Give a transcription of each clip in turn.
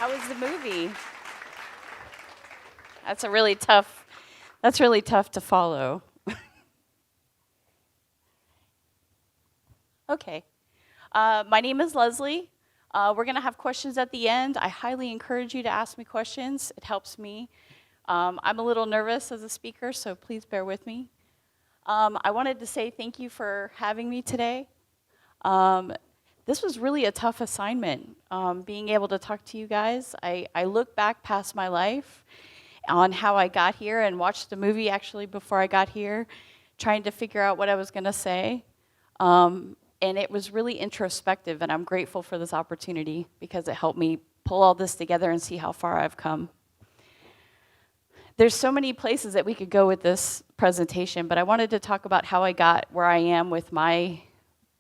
How was the movie? That's really tough to follow. Okay. My name is Leslie. We're going to have questions at the end. I highly encourage you to ask me questions. It helps me. I'm a little nervous as a speaker, so please bear with me. I wanted to say thank you for having me today. This was really a tough assignment, being able to talk to you guys. I look back past my life on how I got here and watched the movie actually before I got here, trying to figure out what I was going to say. And it was really introspective, and I'm grateful for this opportunity because it helped me pull all this together and see how far I've come. There's so many places that we could go with this presentation, but I wanted to talk about how I got where I am with my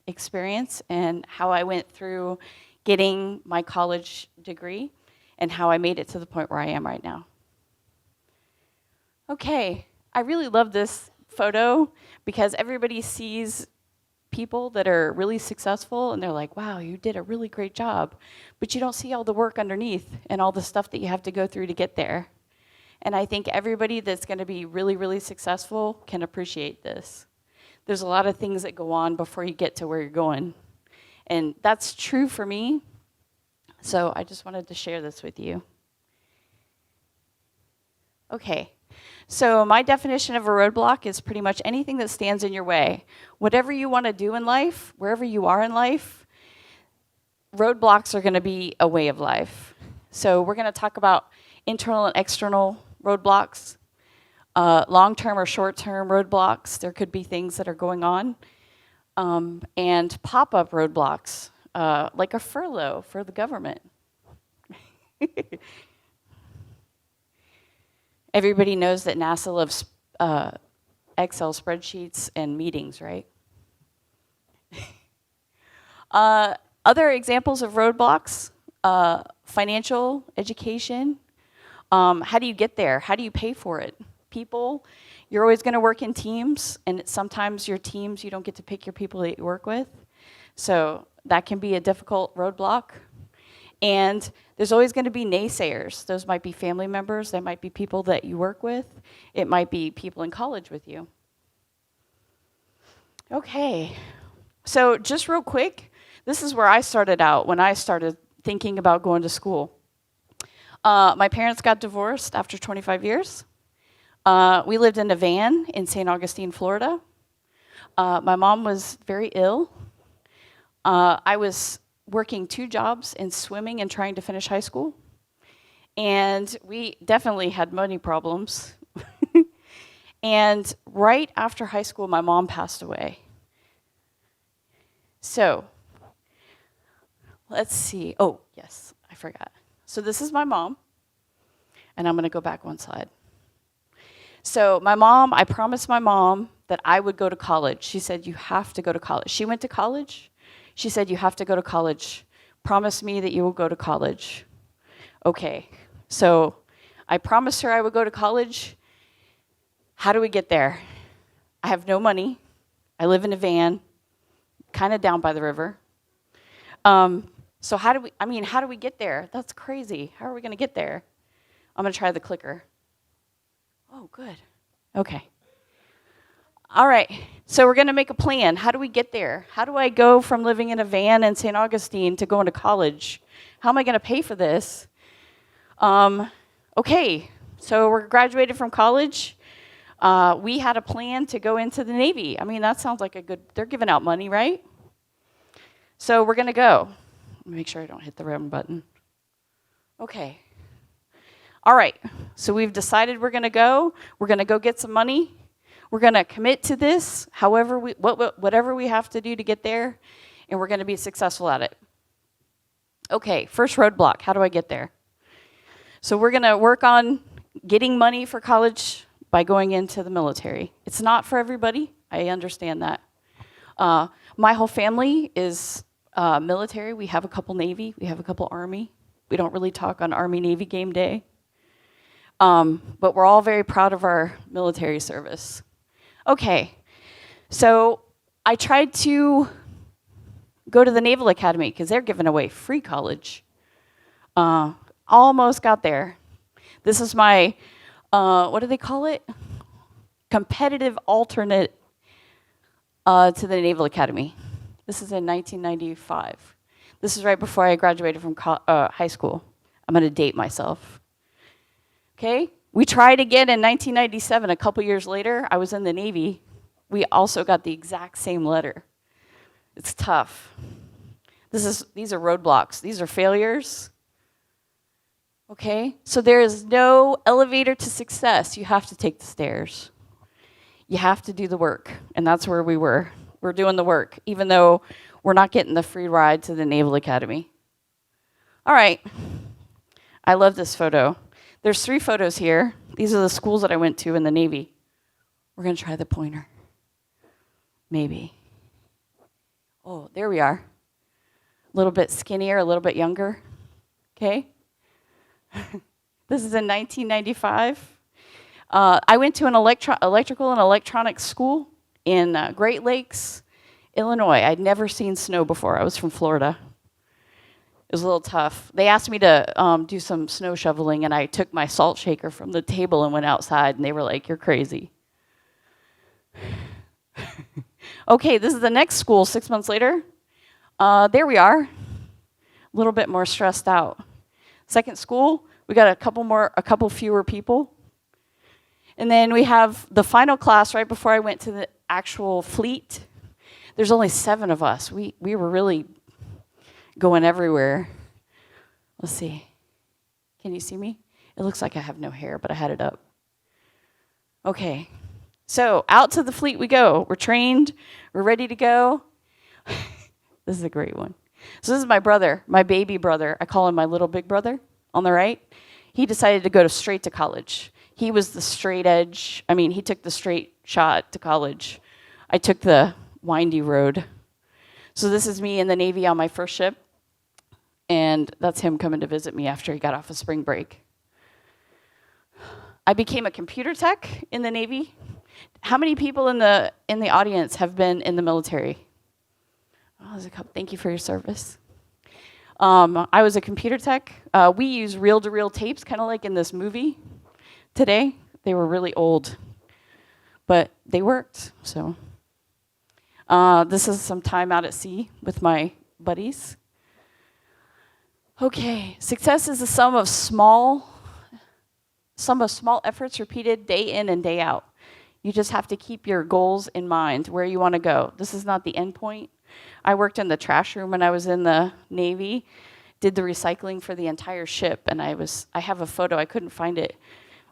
experience and how I went through getting my college degree and how I made it to the point where I am right now. Okay, I really love this photo because everybody sees people that are really successful and they're like, wow, you did a really great job, but you don't see all the work underneath and all the stuff that you have to go through to get there. And I think everybody that's going to be really, really successful can appreciate this. There's a lot of things that go on before you get to where you're going. And that's true for me. So I just wanted to share this with you. Okay. So my definition of a roadblock is pretty much anything that stands in your way. Whatever you want to do in life, wherever you are in life, roadblocks are going to be a way of life. So we're going to talk about internal and external roadblocks, long-term or short-term roadblocks. There could be things that are going on. And pop-up roadblocks, like a furlough for the government. Everybody knows that NASA loves Excel spreadsheets and meetings, right? Other examples of roadblocks, financial, education. How do you get there? How do you pay for it? People, you're always going to work in teams, and sometimes your teams, you don't get to pick your people that you work with. So that can be a difficult roadblock. And there's always going to be naysayers. Those might be family members. They might be people that you work with. It might be people in college with you. Okay. So just real quick, this is where I started out when I started thinking about going to school. My parents got divorced after 25 years. We lived in a van in St. Augustine, Florida. My mom was very ill. I was working 2 jobs in swimming and trying to finish high school. And we definitely had money problems. And right after high school, my mom passed away. So, let's see. Oh, yes, I forgot. So this is my mom. And I'm going to go back one slide. So my mom, I promised my mom that I would go to college. She said, you have to go to college. She went to college. She said, you have to go to college. Promise me that you will go to college. Okay, so I promised her I would go to college. How do we get there? I have no money. I live in a van, kind of down by the river. So how do we get there? That's crazy. How are we going to get there? I'm going to try the clicker. Oh, good. Okay. All right, so we're going to make a plan. How do we get there? How do I go from living in a van in St. Augustine to going to college? How am I going to pay for this? Okay, so we're graduated from college. We had a plan to go into the Navy. I mean, that sounds like they're giving out money, right? So we're going to go. Make sure I don't hit the wrong button. Okay. All right, so we've decided we're going to go. We're going to go get some money. We're going to commit to this, whatever we have to do to get there, and we're going to be successful at it. Okay, first roadblock, how do I get there? So we're going to work on getting money for college by going into the military. It's not for everybody, I understand that. My whole family is military. We have a couple Navy, we have a couple Army. We don't really talk on Army-Navy game day. But we're all very proud of our military service. Okay, so I tried to go to the Naval Academy because they're giving away free college. Almost got there. This is my, what do they call it? Competitive alternate to the Naval Academy. This is in 1995. This is right before I graduated from high school. I'm going to date myself. Okay? We tried again in 1997. A couple years later, I was in the Navy. We also got the exact same letter. It's tough. These are roadblocks. These are failures. Okay? So there is no elevator to success. You have to take the stairs. You have to do the work. And that's where we were. We're doing the work, even though we're not getting the free ride to the Naval Academy. All right. I love this photo. There's 3 photos here. These are the schools that I went to in the Navy. We're going to try the pointer. Maybe. Oh, there we are. A little bit skinnier, a little bit younger. Okay? This is in 1995. I went to an electrical and electronics school in Great Lakes, Illinois. I'd never seen snow before. I was from Florida. It was a little tough. They asked me to do some snow shoveling, and I took my salt shaker from the table and went outside, and they were like, "You're crazy." Okay, this is the next school 6 months later. There we are. A little bit more stressed out. Second school, we got a couple fewer people. And then we have the final class right before I went to the actual fleet. There's only 7 of us. We were really going everywhere. Let's see. Can you see me? It looks like I have no hair, but I had it up. Okay. So out to the fleet we go. We're trained. We're ready to go. This is a great one. So this is my brother, my baby brother. I call him my little big brother on the right. He decided to go straight to college. He was the straight edge. I mean, he took the straight shot to college. I took the windy road. So this is me in the Navy on my first ship. And that's him coming to visit me after he got off of spring break. I became a computer tech in the Navy. How many people in the audience have been in the military? Oh, there's a couple. Thank you for your service. I was a computer tech. We use reel-to-reel tapes, kind of like in this movie today. They were really old, but they worked. So this is some time out at sea with my buddies. Okay, success is the sum of small efforts repeated day in and day out. You just have to keep your goals in mind, where you want to go. This is not the end point. I worked in the trash room when I was in the Navy, did the recycling for the entire ship, and I have a photo, I couldn't find it,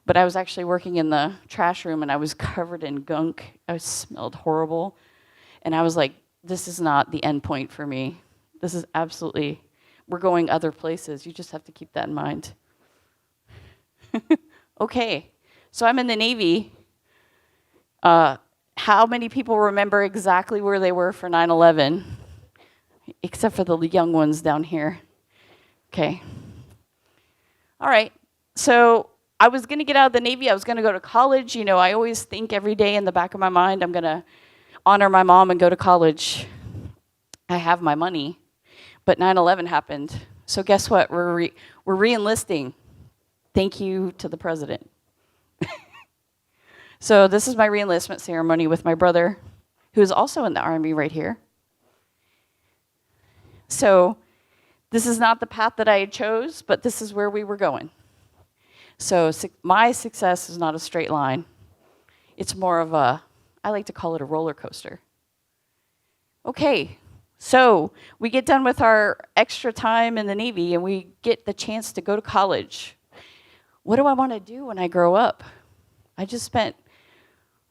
but I was actually working in the trash room and I was covered in gunk. I smelled horrible. And I was like, this is not the end point for me. This is absolutely, we're going other places. You just have to keep that in mind. Okay, so I'm in the Navy. How many people remember exactly where they were for 9/11? Except for the young ones down here. Okay. All right, so I was going to get out of the Navy. I was going to go to college. You know, I always think every day in the back of my mind, I'm going to honor my mom and go to college. I have my money. But 9/11 happened. So guess what? We're re-enlisting. Thank you to the president. So this is my re-enlistment ceremony with my brother, who is also in the Army right here. So this is not the path that I chose, but this is where we were going. So my success is not a straight line. It's more of a, I like to call it a roller coaster. Okay, so we get done with our extra time in the Navy and we get the chance to go to college. What do I want to do when I grow up? I just spent,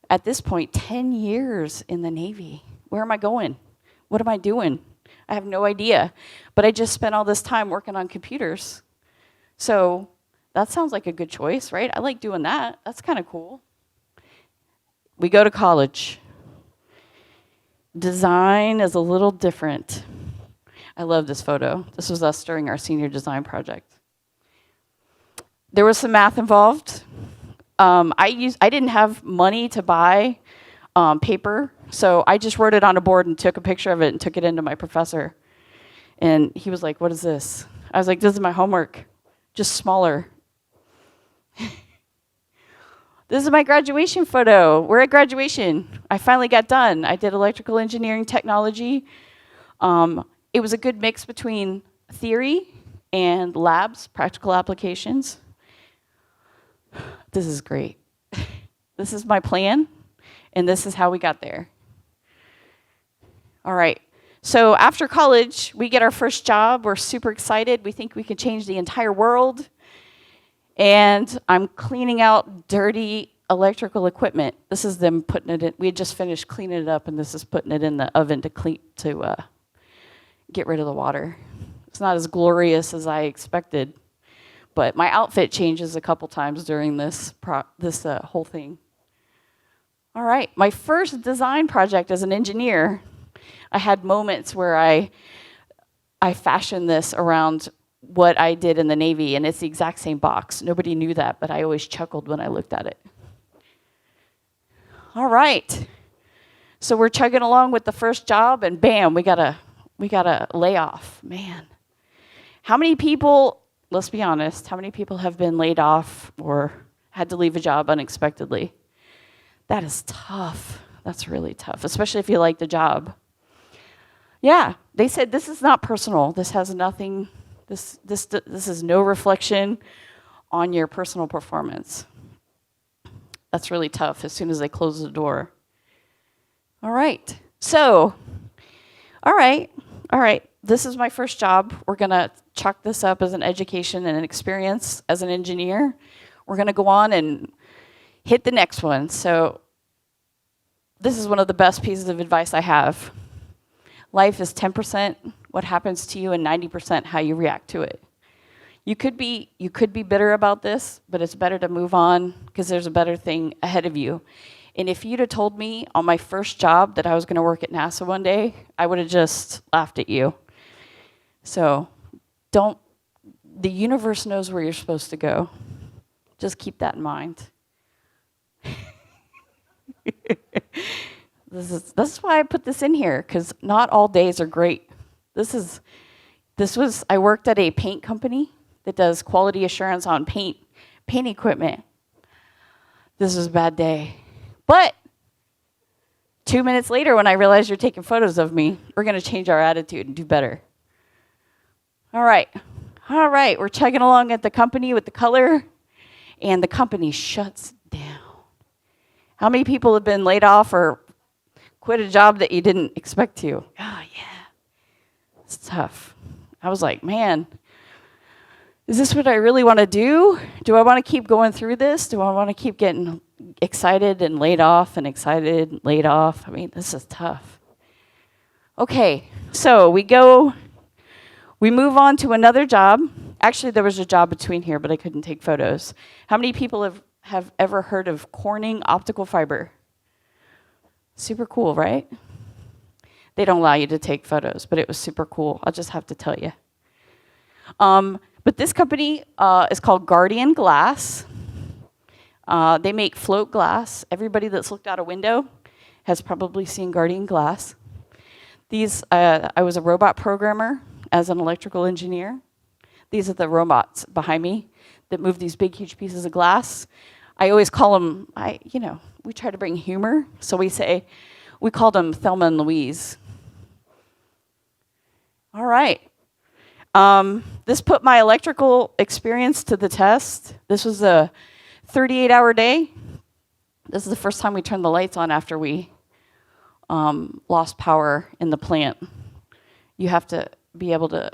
at this point, 10 years in the Navy. Where am I going? What am I doing? I have no idea. But I just spent all this time working on computers. So that sounds like a good choice, right? I like doing that. That's kind of cool. We go to college. Design is a little different. I love this photo. This was us during our senior design project. There was some math involved. I didn't have money to buy paper, so I just wrote it on a board and took a picture of it and took it into my professor. And he was like, "What is this?" I was like, "This is my homework. just smaller. This is my graduation photo. We're at graduation. I finally got done. I did electrical engineering technology. It was a good mix between theory and labs, practical applications. This is great. This is my plan, and this is how we got there. All right. So after college, we get our first job. We're super excited. We think we can change the entire world. And I'm cleaning out dirty electrical equipment. This is them putting it in. We had just finished cleaning it up, and this is putting it in the oven to get rid of the water. It's not as glorious as I expected, but my outfit changes a couple times during this whole thing. All right, my first design project as an engineer, I had moments where I fashioned this around what I did in the Navy, and it's the exact same box. Nobody knew that, but I always chuckled when I looked at it. All right, so we're chugging along with the first job, and bam, we got a layoff. Man, how many people, let's be honest, how many people have been laid off or had to leave a job unexpectedly? That is tough. That's really tough, especially if you like the job. Yeah, they said this is not personal. This has nothing. This is no reflection on your personal performance. That's really tough as soon as they close the door. All right. So, all right. This is my first job. We're going to chalk this up as an education and an experience as an engineer. We're going to go on and hit the next one. So, this is one of the best pieces of advice I have. Life is 10% what happens to you and 90% how you react to it. You could be bitter about this, but it's better to move on because there's a better thing ahead of you. And if you'd have told me on my first job that I was going to work at NASA one day, I would have just laughed at you. So the universe knows where you're supposed to go. Just keep that in mind. This is why I put this in here, because not all days are great. I worked at a paint company that does quality assurance on paint equipment. This was a bad day. But 2 minutes later, when I realized you're taking photos of me, we're going to change our attitude and do better. All right, we're chugging along at the company with the color, and the company shuts down. How many people have been laid off or quit a job that you didn't expect to? Oh, yeah. It's tough. I was like, man, is this what I really want to do? Do I want to keep going through this? Do I want to keep getting excited and laid off and excited and laid off? I mean, this is tough. Okay, so we move on to another job. Actually, there was a job between here, but I couldn't take photos. How many people have ever heard of Corning optical fiber? Super cool, right? They don't allow you to take photos, but it was super cool. I'll just have to tell you. But this company is called Guardian Glass. They make float glass. Everybody that's looked out a window has probably seen Guardian Glass. I was a robot programmer as an electrical engineer. These are the robots behind me that move these big, huge pieces of glass. I always call them, we try to bring humor, so we called them Thelma and Louise. All right. This put my electrical experience to the test. This was a 38-hour day. This is the first time we turned the lights on after we lost power in the plant. You have to be able to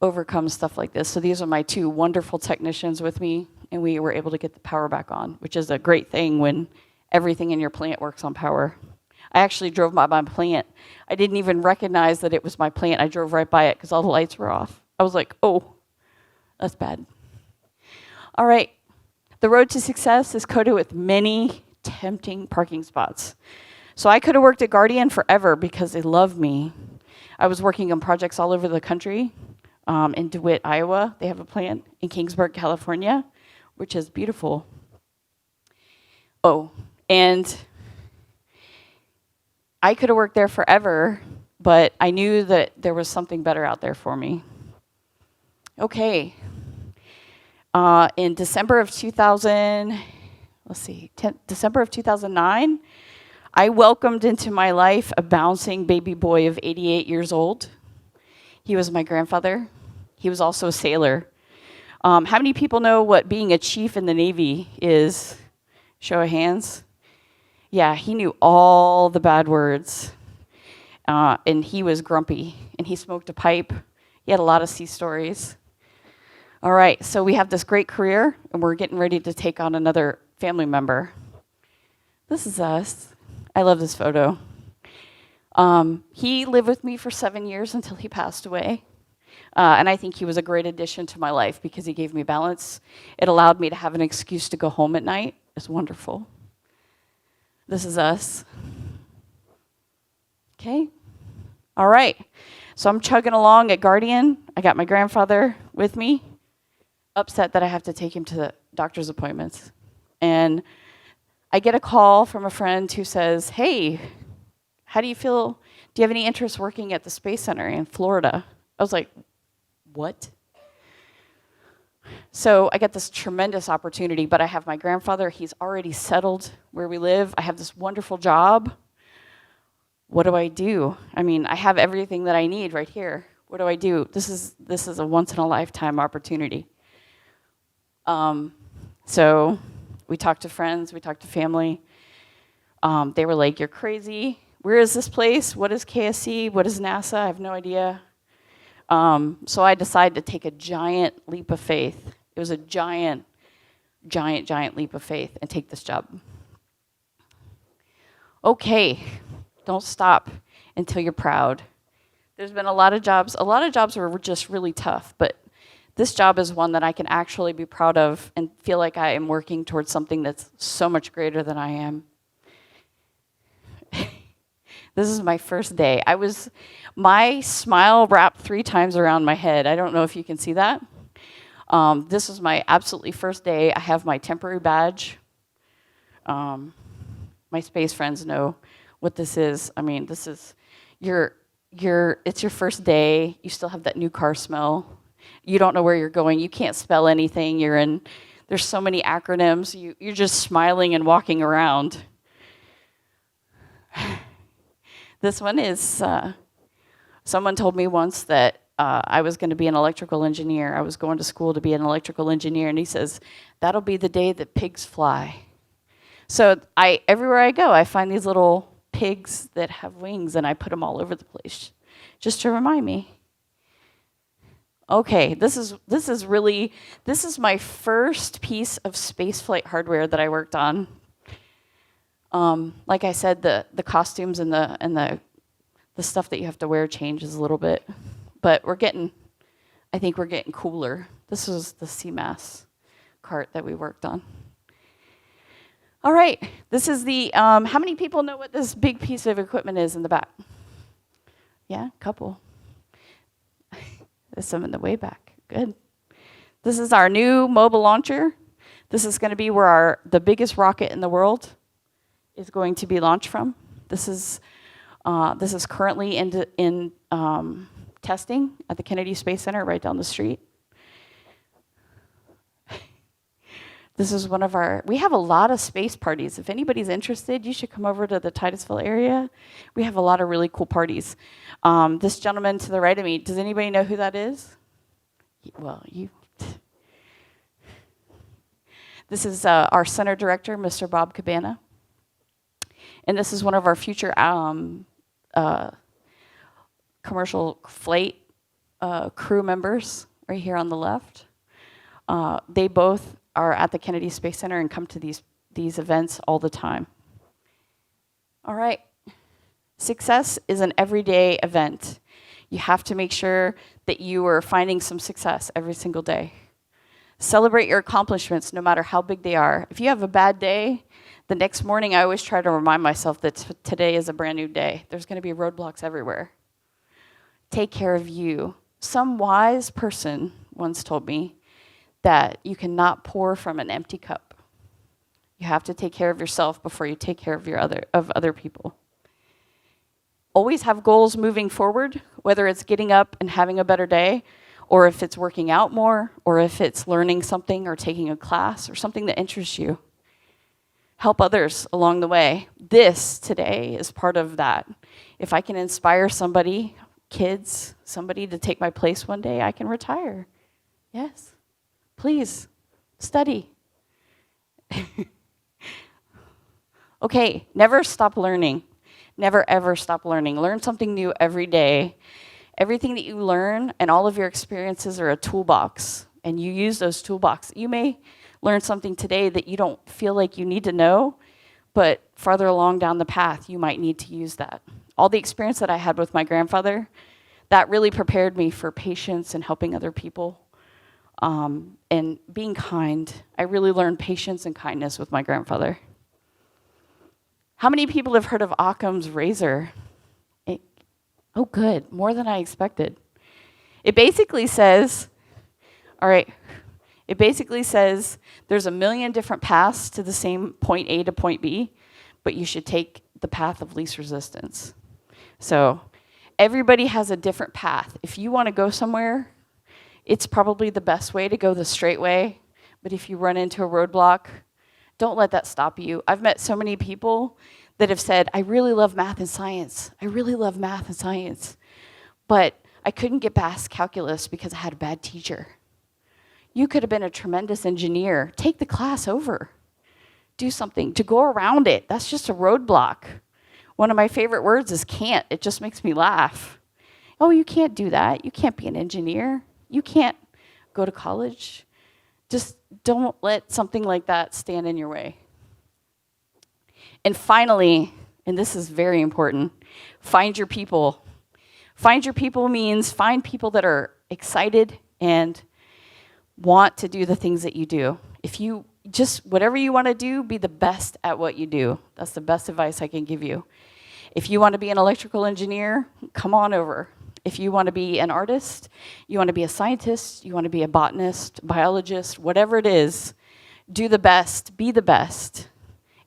overcome stuff like this. So these are my two wonderful technicians with me, and we were able to get the power back on, which is a great thing when everything in your plant works on power. I actually drove by my plant. I didn't even recognize that it was my plant. I drove right by it because all the lights were off. I was like, oh, that's bad. All right. The road to success is coated with many tempting parking spots. So I could have worked at Guardian forever because they love me. I was working on projects all over the country. In DeWitt, Iowa. They have a plant in Kingsburg, California, which is beautiful. Oh, and I could have worked there forever, but I knew that there was something better out there for me. Okay, In December of 2000, December of 2009, I welcomed into my life a bouncing baby boy of 88 years old. He was my grandfather. He was also a sailor. How many people know what being a chief in the Navy is? Show of hands. Yeah, he knew all the bad words. And he was grumpy, and he smoked a pipe. He had a lot of sea stories. All right, so we have this great career, and we're getting ready to take on another family member. This is us. I love this photo. He lived with me for 7 years until he passed away. And I think he was a great addition to my life because he gave me balance. It allowed me to have an excuse to go home at night. It's wonderful. This is us. Okay. All right. So I'm chugging along at Guardian. I got my grandfather with me, upset that I have to take him to the doctor's appointments. And I get a call from a friend who says, hey, how do you feel? Do you have any interest working at the Space Center in Florida? I was like, what? So I get this tremendous opportunity, but I have my grandfather. He's already settled where we live. I have this wonderful job. What do I do? I mean, I have everything that I need right here. What do I do? This is a once-in-a-lifetime opportunity. So we talked to friends. We talked to family. They were like, you're crazy. Where is this place? What is KSC? What is NASA? I have no idea. So I decided to take a giant leap of faith. It was a giant leap of faith and take this job. Okay, don't stop until you're proud. There's been a lot of jobs were just really tough, but this job is one that I can actually be proud of and feel like I am working towards something that's so much greater than I am. This is my first day. My smile wrapped 3 times around my head. I don't know if you can see that. This was my absolutely first day. I have my temporary badge. My space friends know what this is. I mean, this is it's your first day. You still have that new car smell. You don't know where you're going. You can't spell anything. There's so many acronyms. You're just smiling and walking around. This one is, someone told me once that I was going to be an electrical engineer. I was going to school to be an electrical engineer, and he says, that'll be the day that pigs fly. So everywhere I go, I find these little pigs that have wings, and I put them all over the place, just to remind me. Okay, this is my first piece of spaceflight hardware that I worked on. Like I said, the costumes and the stuff that you have to wear changes a little bit, but I think we're getting cooler. This was the CMAS cart that we worked on. All right, this is how many people know what this big piece of equipment is in the back? Yeah, a couple. There's some in the way back. Good. This is our new mobile launcher. This is going to be where the biggest rocket in the world is going to be launched from. This is currently in testing at the Kennedy Space Center right down the street. This is we have a lot of space parties. If anybody's interested, you should come over to the Titusville area. We have a lot of really cool parties. This gentleman to the right of me, does anybody know who that is? Well, This is our center director, Mr. Bob Cabana. And this is one of our future commercial flight crew members right here on the left. They both are at the Kennedy Space Center and come to these events all the time. All right. Success is an everyday event. You have to make sure that you are finding some success every single day. Celebrate your accomplishments no matter how big they are. If you have a bad day, the next morning I always try to remind myself that today is a brand new day. There's going to be roadblocks everywhere. Take care of you. Some wise person once told me that you cannot pour from an empty cup. You have to take care of yourself before you take care of other people. Always have goals moving forward, whether it's getting up and having a better day, or if it's working out more, or if it's learning something or taking a class or something that interests you. Help others along the way. This today is part of that. If I can inspire somebody, kids, somebody to take my place one day, I can retire. Yes, please, study. Okay, never stop learning. Never, ever stop learning. Learn something new every day. Everything that you learn and all of your experiences are a toolbox, and you use those toolboxes. You may learn something today that you don't feel like you need to know, but farther along down the path, you might need to use that. All the experience that I had with my grandfather, that really prepared me for patience and helping other people, and being kind. I really learned patience and kindness with my grandfather. How many people have heard of Occam's razor? Oh, good, more than I expected. It basically says, all right, it basically says there's a million different paths to the same point A to point B, but you should take the path of least resistance. So everybody has a different path. If you want to go somewhere, it's probably the best way to go the straight way, but if you run into a roadblock, don't let that stop you. I've met so many people that have said, I really love math and science. I really love math and science. But I couldn't get past calculus because I had a bad teacher. You could have been a tremendous engineer. Take the class over. Do something to go around it. That's just a roadblock. One of my favorite words is can't. It just makes me laugh. Oh, you can't do that. You can't be an engineer. You can't go to college. Just don't let something like that stand in your way. And finally, and this is very important, find your people. Find your people means find people that are excited and want to do the things that you do. If you just, whatever you want to do, be the best at what you do. That's the best advice I can give you. If you want to be an electrical engineer, come on over. If you want to be an artist, you want to be a scientist, you want to be a botanist, biologist, whatever it is, do the best, be the best,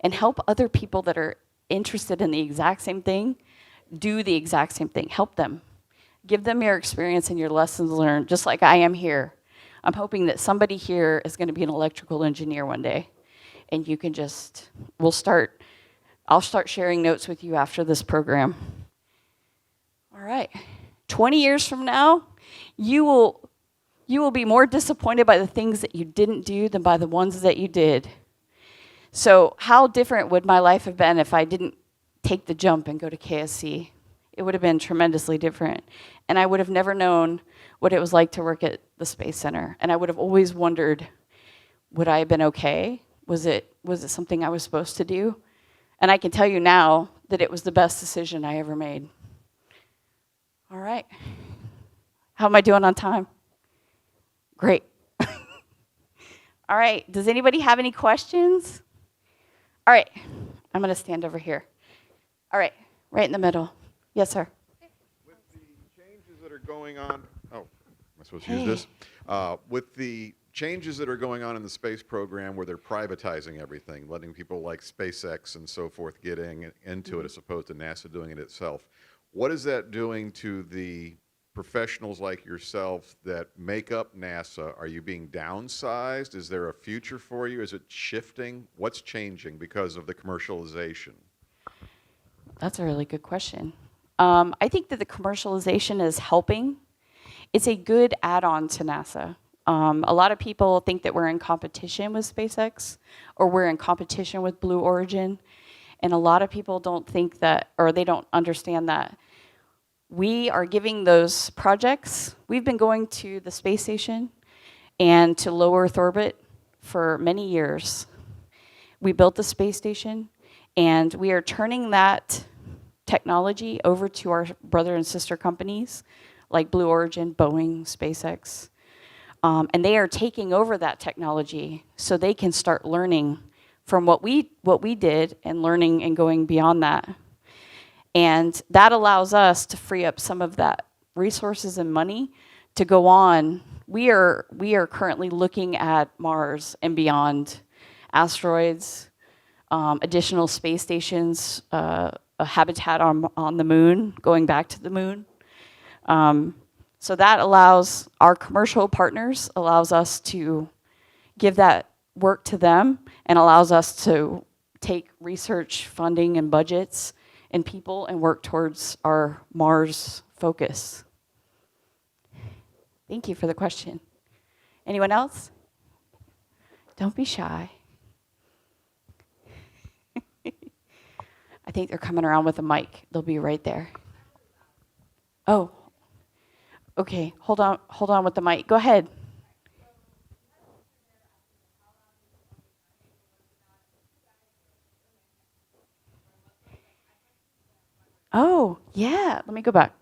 and help other people that are interested in the exact same thing do the exact same thing. Help them. Give them your experience and your lessons learned, just like I am here. I'm hoping that somebody here is going to be an electrical engineer one day, and you can just, I'll start sharing notes with you after this program. All right. 20 years from now, you will be more disappointed by the things that you didn't do than by the ones that you did. So how different would my life have been if I didn't take the jump and go to KSC? It would have been tremendously different. And I would have never known what it was like to work at the Space Center. And I would have always wondered, would I have been okay? Was it something I was supposed to do? And I can tell you now that it was the best decision I ever made. All right. How am I doing on time? Great. All right. Does anybody have any questions? All right. I'm going to stand over here. All right. Right in the middle. Yes, sir. With the changes that are going on, oh, am I supposed to use this? With the changes that are going on in the space program where they're privatizing everything, letting people like SpaceX and so forth getting into it as opposed to NASA doing it itself, what is that doing to the professionals like yourself that make up NASA? Are you being downsized? Is there a future for you? Is it shifting? What's changing because of the commercialization? That's a really good question. I think that the commercialization is helping. It's a good add-on to NASA. A lot of people think that we're in competition with SpaceX or we're in competition with Blue Origin. And a lot of people don't think that, or they don't understand that we are giving those projects. We've been going to the space station and to low Earth orbit for many years. We built the space station, and we are turning that technology over to our brother and sister companies like Blue Origin, Boeing, SpaceX. And they are taking over that technology so they can start learning from what we did and learning and going beyond that. And that allows us to free up some of that resources and money to go on. We are currently looking at Mars and beyond, asteroids, additional space stations, a habitat on the moon, going back to the moon. So that allows our commercial partners, allows us to give that work to them, and allows us to take research funding and budgets and people and work towards our Mars focus. Thank you for the question. Anyone else? Don't be shy. I think they're coming around with a mic. They'll be right there. Oh, okay. Hold on with the mic. Go ahead. Oh, yeah. Let me go back.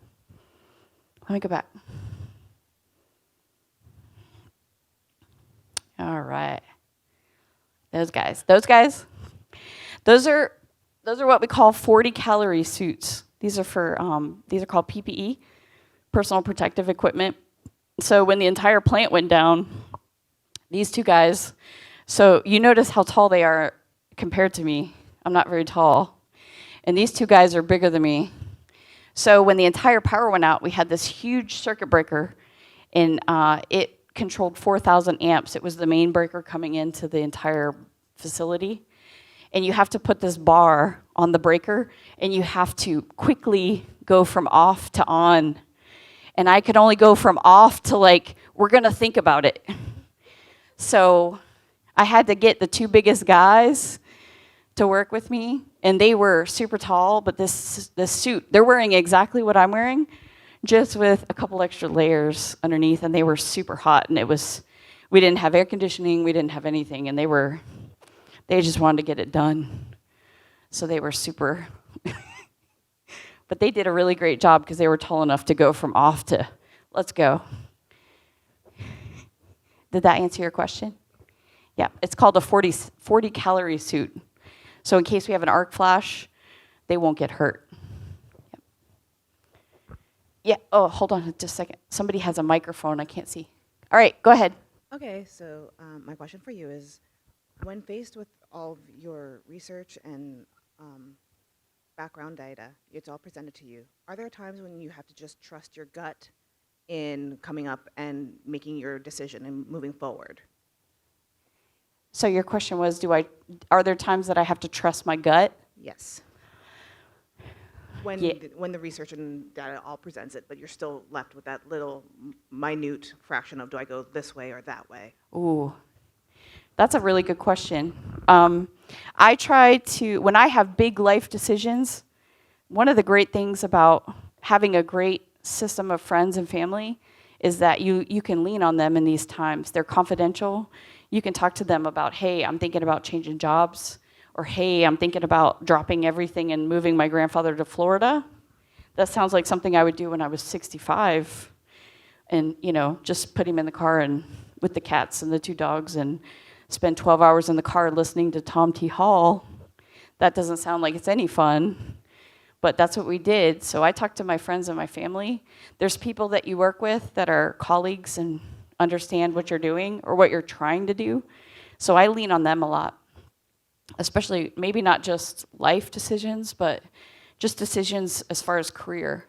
All right. Those guys. Those are what we call 40-calorie suits. These are called PPE, personal protective equipment. So when the entire plant went down, these two guys, so you notice how tall they are compared to me. I'm not very tall. And these two guys are bigger than me. So when the entire power went out, we had this huge circuit breaker, and it controlled 4,000 amps. It was the main breaker coming into the entire facility. And you have to put this bar on the breaker, and you have to quickly go from off to on. And I could only go from off to we're gonna think about it. So I had to get the two biggest guys to work with me, and they were super tall, but this suit, they're wearing exactly what I'm wearing, just with a couple extra layers underneath, and they were super hot, and we didn't have air conditioning, we didn't have anything, and they just wanted to get it done. So they were super, but they did a really great job because they were tall enough to go from off to, let's go. Did that answer your question? Yeah, it's called a 40-calorie suit. So in case we have an arc flash, they won't get hurt. Yeah, oh, hold on just a second. Somebody has a microphone, I can't see. All right, go ahead. Okay, so my question for you is, when faced with all of your research and background data, it's all presented to you, are there times when you have to just trust your gut in coming up and making your decision and moving forward? So your question was, are there times that I have to trust my gut? Yes. When the research and data all presents it, but you're still left with that little minute fraction of, do I go this way or that way? Ooh, that's a really good question. I try to, when I have big life decisions, one of the great things about having a great system of friends and family is that you can lean on them in these times. They're confidential. You can talk to them about, hey, I'm thinking about changing jobs, or hey, I'm thinking about dropping everything and moving my grandfather to Florida. That sounds like something I would do when I was 65, and just put him in the car and with the cats and the two dogs and spend 12 hours in the car listening to Tom T. Hall. That doesn't sound like it's any fun, but that's what we did. So I talked to my friends and my family. There's people that you work with that are colleagues and understand what you're doing or what you're trying to do. So I lean on them a lot, especially maybe not just life decisions, but just decisions as far as career.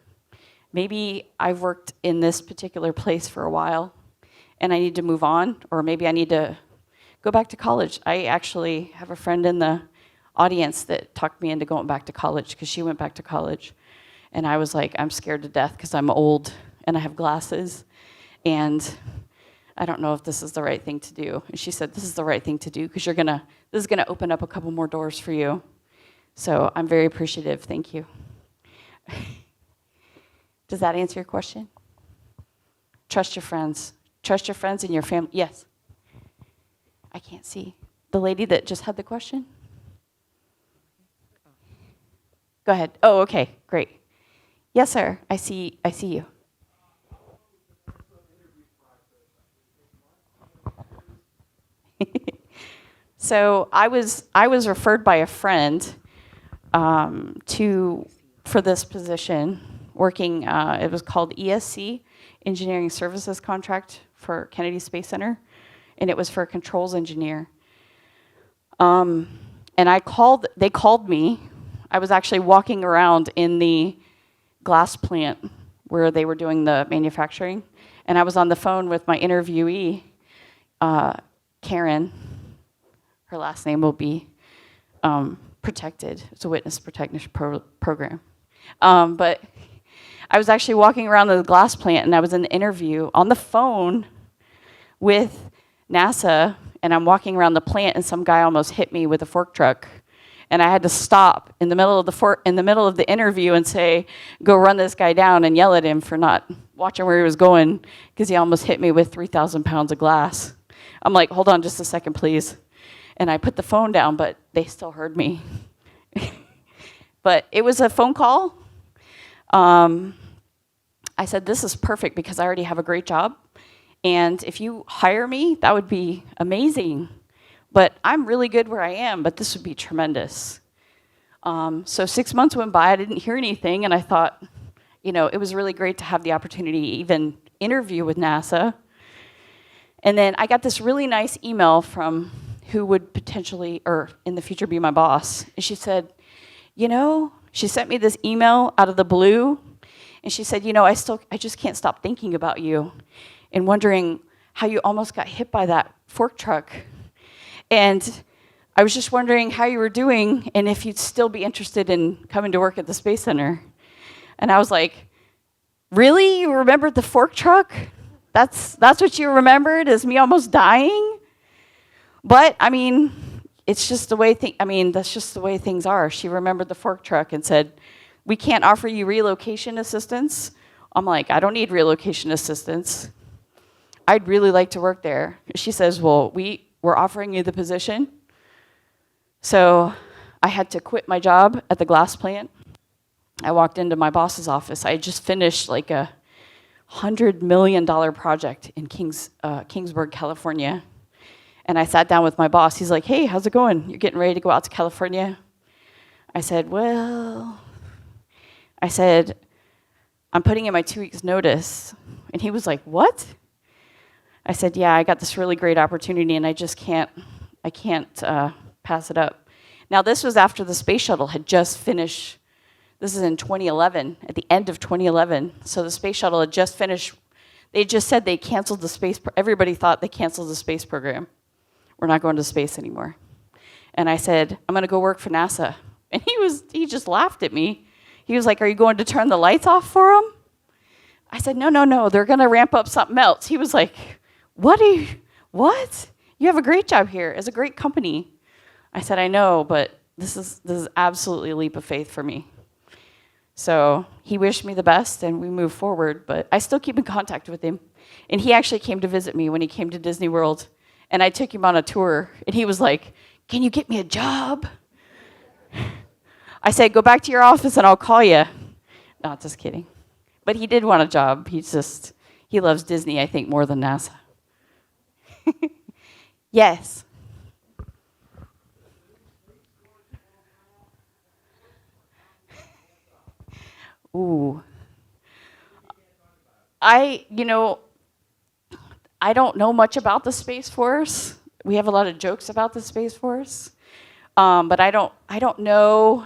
Maybe I've worked in this particular place for a while and I need to move on, or maybe I need to go back to college. I actually have a friend in the audience that talked me into going back to college because she went back to college. And I was like, I'm scared to death because I'm old and I have glasses and I don't know if this is the right thing to do. And she said, this is the right thing to do because this is gonna open up a couple more doors for you. So I'm very appreciative, thank you. Does that answer your question? Trust your friends. Trust your friends and your family. Yes. I can't see. The lady that just had the question? Go ahead. Oh, okay, great. Yes, sir, I see you. So I was referred by a friend for this position, working. It was called ESC, Engineering Services Contract for Kennedy Space Center, and it was for a controls engineer. And they called me. I was actually walking around in the glass plant, where they were doing the manufacturing. And I was on the phone with my interviewee, Karen. Her last name will be Protected. It's a witness protection program. But I was actually walking around the glass plant, and I was in an interview on the phone with NASA, and I'm walking around the plant, and some guy almost hit me with a fork truck. And I had to stop in the middle of the interview and say, go run this guy down, and yell at him for not watching where he was going, because he almost hit me with 3,000 pounds of glass. I'm like, hold on just a second, please. And I put the phone down, but they still heard me. But it was a phone call. I said, this is perfect because I already have a great job. And if you hire me, that would be amazing. But I'm really good where I am, but this would be tremendous. So 6 months went by, I didn't hear anything, and I thought, it was really great to have the opportunity to even interview with NASA. And then I got this really nice email from who would potentially, or in the future, be my boss. And she said, she sent me this email out of the blue, and she said, I just can't stop thinking about you and wondering how you almost got hit by that fork truck. And I was just wondering how you were doing and if you'd still be interested in coming to work at the Space Center. And I was like, really? You remembered the fork truck? That's what you remembered, is me almost dying? But, it's just the way that's just the way things are. She remembered the fork truck and said, we can't offer you relocation assistance. I'm like, I don't need relocation assistance. I'd really like to work there. She says, well, we're offering you the position. So I had to quit my job at the glass plant. I walked into my boss's office. I had just finished like a $100 million project in Kingsburg, California. And I sat down with my boss. He's like, hey, how's it going? You're getting ready to go out to California? I said, I'm putting in my 2 weeks notice. And he was like, what? I said, yeah, I got this really great opportunity and I can't pass it up. Now this was after the space shuttle had just finished. This is in 2011, at the end of 2011. So the space shuttle had just finished. They just said they canceled the space, everybody thought they canceled the space program. We're not going to space anymore. And I said, I'm gonna go work for NASA. And he just laughed at me. He was like, are you going to turn the lights off for them? I said, no, they're gonna ramp up something else. He was like, what? You have a great job here. It's a great company. I said, I know, but this is absolutely a leap of faith for me. So he wished me the best, and we moved forward, but I still keep in contact with him. And he actually came to visit me when he came to Disney World, and I took him on a tour, and he was like, can you get me a job? I said, go back to your office, and I'll call you. No, just kidding. But he did want a job. He loves Disney, I think, more than NASA. Yes. Ooh. I don't know much about the Space Force. We have a lot of jokes about the Space Force, but I don't know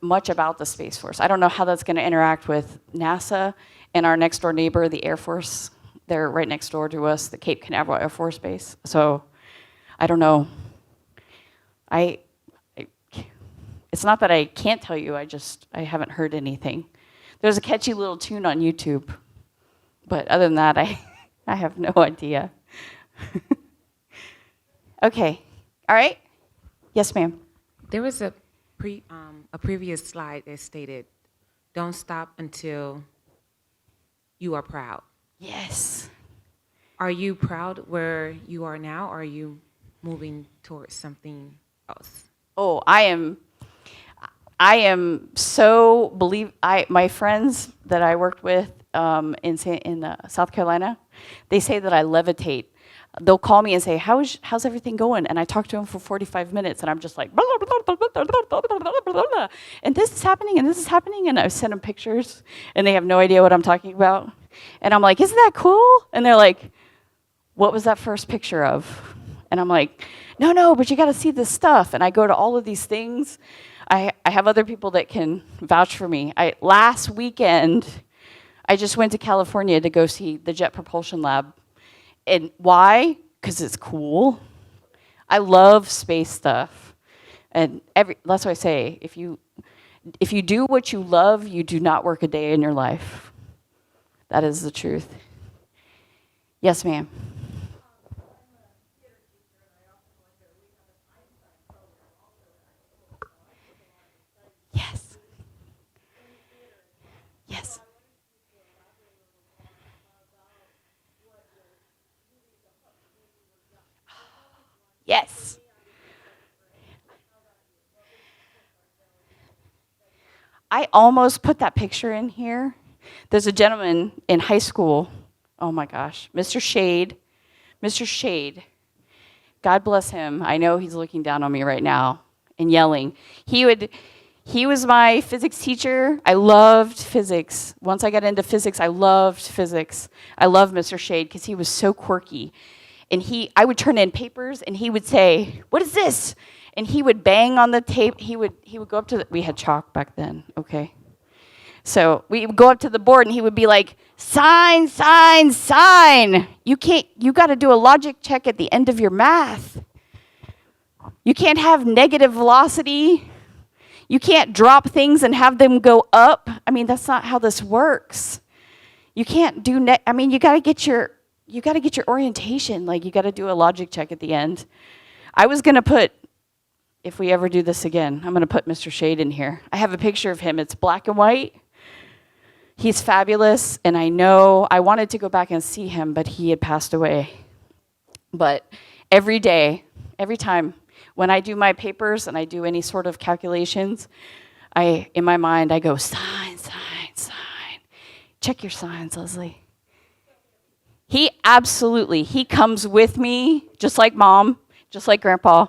much about the Space Force. I don't know how that's going to interact with NASA and our next door neighbor, the Air Force. They're right next door to us, the Cape Canaveral Air Force Base. So I don't know. It's not that I can't tell you, I haven't heard anything. There's a catchy little tune on YouTube, but other than that, I have no idea. Okay, all right? Yes, ma'am. There was a previous slide that stated, don't stop until you are proud. Yes. Are you proud where you are now, or are you moving towards something else? Oh, I am so my friends that I worked with in South Carolina, they say that I levitate. They'll call me and say, how's everything going? And I talk to them for 45 minutes, and I'm just like, blah, blah, blah, blah, blah, blah, blah, blah, blah. And this is happening, and this is happening, and I send them pictures, and they have no idea what I'm talking about. And I'm like, isn't that cool? And they're like, what was that first picture of? And I'm like, no, but you got to see this stuff. And I go to all of these things. I have other people that can vouch for me. Last weekend, I just went to California to go see the Jet Propulsion Lab. And why? Because it's cool. I love space stuff. And that's what I say, if you do what you love, you do not work a day in your life. That is the truth. Yes, ma'am. Yes. Yes. Yes. I almost put that picture in here. There's a gentleman in high school. Oh my gosh, Mr. Shade. Mr. Shade. God bless him. I know he's looking down on me right now and yelling. He was my physics teacher. I loved physics. Once I got into physics, I loved physics. I love Mr. Shade because he was so quirky. And I would turn in papers and he would say, "What is this?" And he would bang on the tape. He would go up to we had chalk back then, okay? So we would go up to the board and he would be like, "Sign, sign, sign. You got to do a logic check at the end of your math. You can't have negative velocity. You can't drop things and have them go up. I mean, that's not how this works. You can't do you got to get your orientation. Like, you got to do a logic check at the end." I was going to put, if we ever do this again, I'm going to put Mr. Shade in here. I have a picture of him. It's black and white. He's fabulous, and I know I wanted to go back and see him, but he had passed away. But every day, every time, when I do my papers and I do any sort of calculations, in my mind, I go, sign, sign, sign. Check your signs, Leslie. He comes with me, just like Mom, just like Grandpa.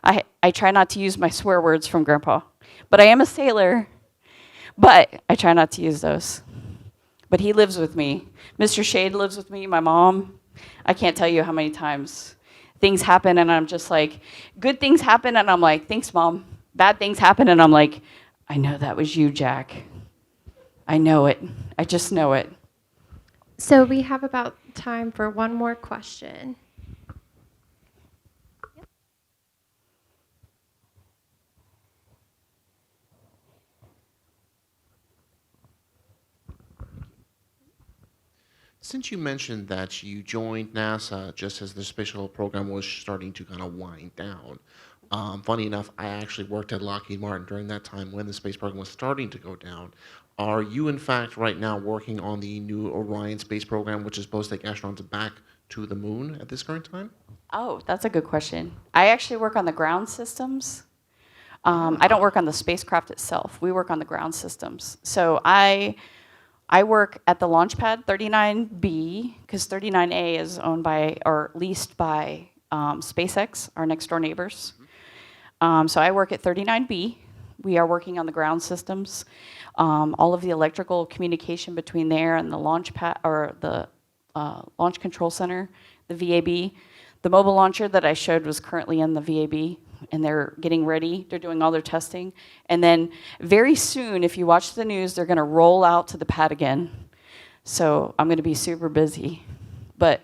I try not to use my swear words from Grandpa, but I am a sailor, but I try not to use those. But he lives with me. Mr. Shade lives with me, my mom. I can't tell you how many times things happen and I'm just like, good things happen and I'm like, "Thanks, Mom." Bad things happen and I'm like, "I know that was you, Jack. I know it. I just know it." So we have about time for one more question. Since you mentioned that you joined NASA just as the space shuttle program was starting to kind of wind down, funny enough, I actually worked at Lockheed Martin during that time when the space program was starting to go down. Are you, in fact, right now working on the new Orion space program, which is supposed to take astronauts back to the moon at this current time? Oh, that's a good question. I actually work on the ground systems. I don't work on the spacecraft itself. We work on the ground systems. So I work at the launch pad 39B, because 39A is owned by or leased by SpaceX, our next door neighbors. So I work at 39B. We are working on the ground systems, all of the electrical communication between there and the launch pad or the launch control center, the VAB. The mobile launcher that I showed was currently in the VAB, and they're getting ready. They're doing all their testing. And then very soon, if you watch the news, they're going to roll out to the pad again. So I'm going to be super busy. But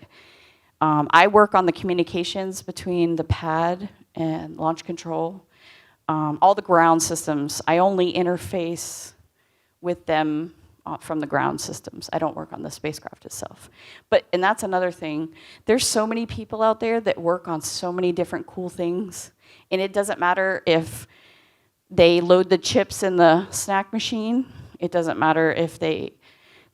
I work on the communications between the pad and launch control. All the ground systems, I only interface with them from the ground systems. I don't work on the spacecraft itself. And that's another thing. There's so many people out there that work on so many different cool things. And it doesn't matter if they load the chips in the snack machine. It doesn't matter if they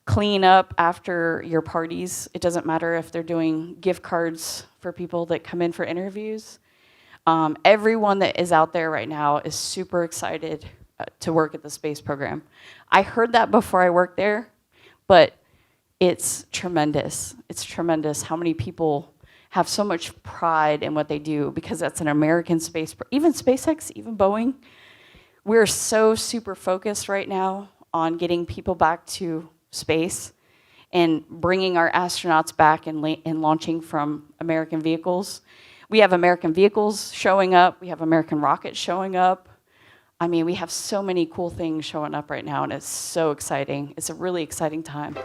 clean up after your parties. It doesn't matter if they're doing gift cards for people that come in for interviews. Everyone that is out there right now is super excited to work at the space program. I heard that before I worked there, but it's tremendous. It's tremendous how many people have so much pride in what they do, because that's an American space, even SpaceX, even Boeing. We're so super focused right now on getting people back to space and bringing our astronauts back and launching from American vehicles. We have American vehicles showing up. We have American rockets showing up. I mean, we have so many cool things showing up right now, and it's so exciting. It's a really exciting time.